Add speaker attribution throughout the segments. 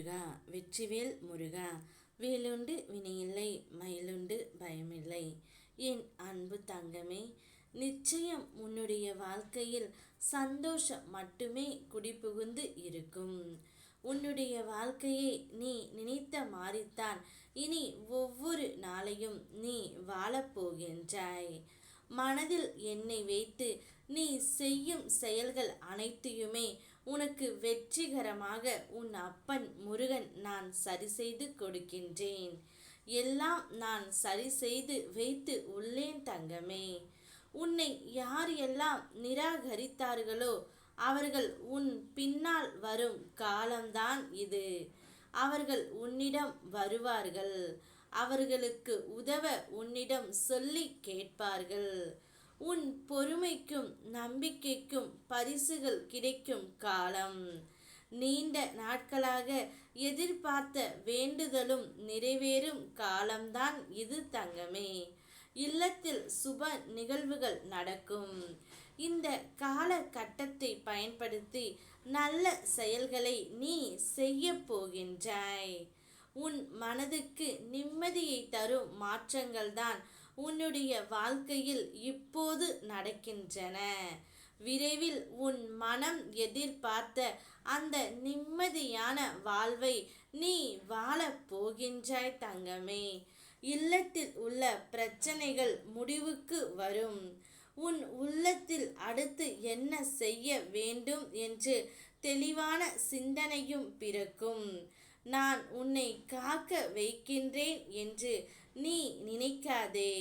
Speaker 1: முருகா வெற்றிவேல் முருகா. வேலுண்டு வினையில்லை, மயிலுண்டு பயமில்லை. என் அன்பு தங்கமே, நிச்சயம் உன்னுடைய வாழ்க்கையில் சந்தோஷம் மட்டுமே குடிபுகுந்து இருக்கும். உன்னுடைய வாழ்க்கையை நீ நினைத்த மாறித்தான் இனி ஒவ்வொரு நாளையும் நீ வாழப்போகின்றாய். மனதில் என்னை வைத்து நீ செய்யும் செயல்கள் அனைத்தையுமே உனக்கு வெற்றிகரமாக உன் அப்பன் முருகன் நான் சரி செய்து கொடுக்கின்றேன். எல்லாம் நான் சரி செய்து வைத்து உள்ளேன் தங்கமே. உன்னை யார் எல்லாம் நிராகரித்தார்களோ அவர்கள் உன் பின்னால் வரும் காலம்தான் இது. அவர்கள் உன்னிடம் வருவார்கள். அவர்களுக்கு உதவ உன்னிடம் சொல்லி கேட்பார்கள். உன் பொறுமைக்கும் நம்பிக்கைக்கும் பரிசுகள் கிடைக்கும் காலம். நீண்ட நாட்களாக எதிர்பார்த்த வேண்டுதலும் நிறைவேறும் காலம்தான் இது தங்கமே. இல்லத்தில் சுப நிகழ்வுகள் நடக்கும். இந்த காலகட்டத்தை பயன்படுத்தி நல்ல செயல்களை நீ செய்ய போகின்றாய். உன் மனதுக்கு நிம்மதியை தரும் மாற்றங்கள்தான் உன்னுடைய வாழ்க்கையில் இப்போது நடக்கின்றன. விரைவில் உன் மனம் எதிர்பார்த்த அந்த நிம்மதியான வாழ்வை நீ வாழப் போகின்றாய் தங்கமே. இல்லத்தில் உள்ள பிரச்சனைகள் முடிவுக்கு வரும். உன் உள்ளத்தில் அடுத்து என்ன செய்ய வேண்டும் என்று தெளிவான சிந்தனையும் பிறக்கும். நான் உன்னை காக்க வைக்கின்றேன் என்று நீ நினைக்காதே.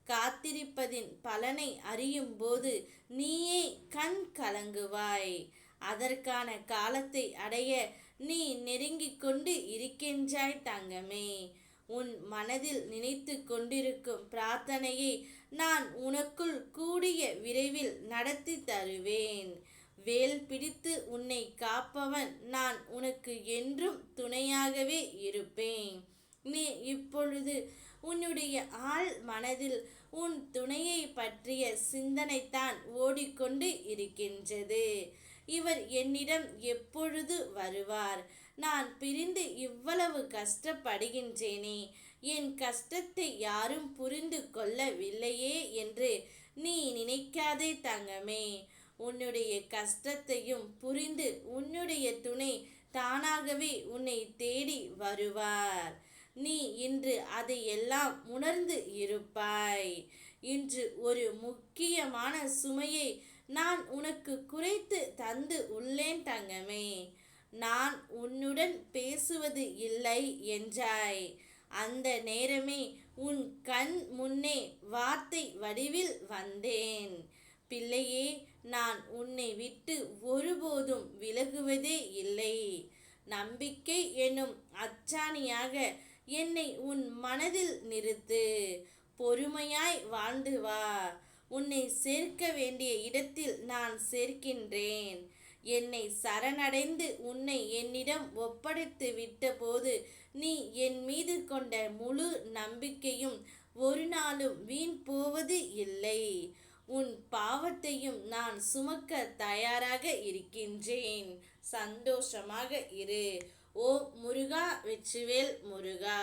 Speaker 1: காத்திருப்பதின் பலனை அறியும் போது நீயே கண் கலங்குவாய். அதற்கான காலத்தை அடைய நீ நெருங்கிக் கொண்டு இருக்கின்றாய் தங்கமே. உன் மனதில் நினைத்து கொண்டிருக்கும் பிரார்த்தனையை நான் உனக்குள் கூடிய விரைவில் நடத்தி தருவேன். வேல் பிடித்து உன்னை காப்பவன் நான் உனக்கு என்றும் துணையாகவே இருப்பேன். நீ இப்பொழுது உன்னுடைய ஆழ் மனதில் உன் துணையை பற்றிய சிந்தனைத்தான் ஓடிக்கொண்டு இருக்கின்றது. இவர் என்னிடம் எப்பொழுது வருவார்? நான் பிரிந்து இவ்வளவு கஷ்டப்படுகின்றேனே, என் கஷ்டத்தை யாரும் புரிந்து கொள்ளவில்லையே என்று நீ நினைக்காதே தங்கமே. உன்னுடைய கஷ்டத்தையும் புரிந்து உன்னுடைய துணை தானாகவே உன்னை தேடி வருவார். நீ இன்று அதையெல்லாம் உணர்ந்து இருப்பாய். இன்று ஒரு முக்கியமான சுமையை நான் உனக்கு குறைத்து தந்து உள்ளேன் தங்கமே. நான் உன்னுடன் பேசுவது இல்லை என்றாய். அந்த நேரமே உன் கண் முன்னே வார்த்தை வடிவில் வந்தேன். பிள்ளையே, நான் உன்னை விட்டு ஒருபோதும் விலகுவதே இல்லை. நம்பிக்கை எனும் அச்சாணியாக என்னை உன் மனதில் நிறுத்து. பொறுமையாய் வாழ்ந்து வா. உன்னை சேர்க்க வேண்டிய இடத்தில் நான் சேர்க்கின்றேன். என்னை சரணடைந்து உன்னை என்னிடம் ஒப்படைத்து விட்ட போது நீ என் மீது கொண்ட முழு நம்பிக்கையும் ஒரு நாளும் வீண் போவது இல்லை. உன் பாவத்தையும் நான் சுமக்க தயாராக இருக்கின்றேன். சந்தோஷமாக இரு. ஓ முருகா வெற்றிவேல் முருகா.